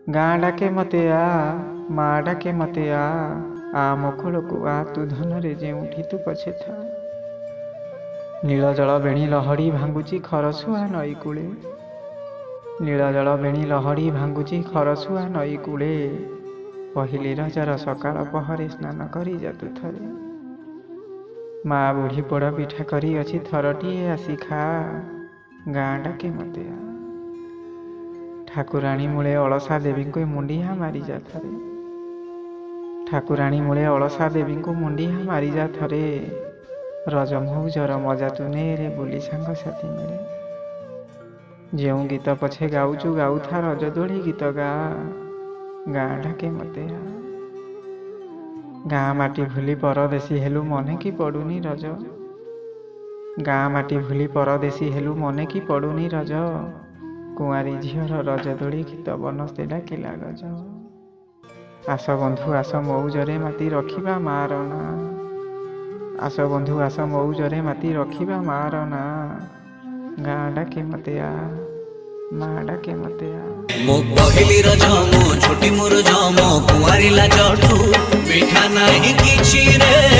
गाँ डाके मते आ माँ डाके मते आ मखुल को आ तू धनरे जेउठी तू पछे था। नील जल बेणी लहड़ी भांगुची खरसुआ नई कूले। नील जल बेणी लहड़ी भांगुची खरसुआ नई कूले। पहिली रजर सकाळ पहरे स्नान करी जातु थरे। माँ बुढ़ी पोड़ पिठा करी अछि थरटिए आसी खा। गाँ डाके मते आ। ठाकुराणी मूले अलसा देवी को मुंडिया मारी जा थरे। ठाकुराणी मूले अलसा देवी को मुंडिया मारी जा थरे। रज मौजर मजा तू नेरे बुली सांग साथी मेरे। जेउ गीत पछे गाउचु गाउथा रज दोड़ी गीत गा। गाँ डाके मते आ। गाँ माटी भूली परदेशी हेलु मने की पड़ुनी रज। गाँ माटी भूली परदेशी हेलु मने की पड़ुनी रज। कुआरी झीर रज दोड़ी गीत बनस्ते डाकिला गज। आस बंधु आस मौजरे माती रखिबा मार ना। आस बंधु आस मौजरे माती रखिबा मार ना। गाँ डाके मते आ माँ डाके मते आ। मो पहली रज मो छोटी मोर जम कुआरी लाजठू मिठा नाही किछि रे।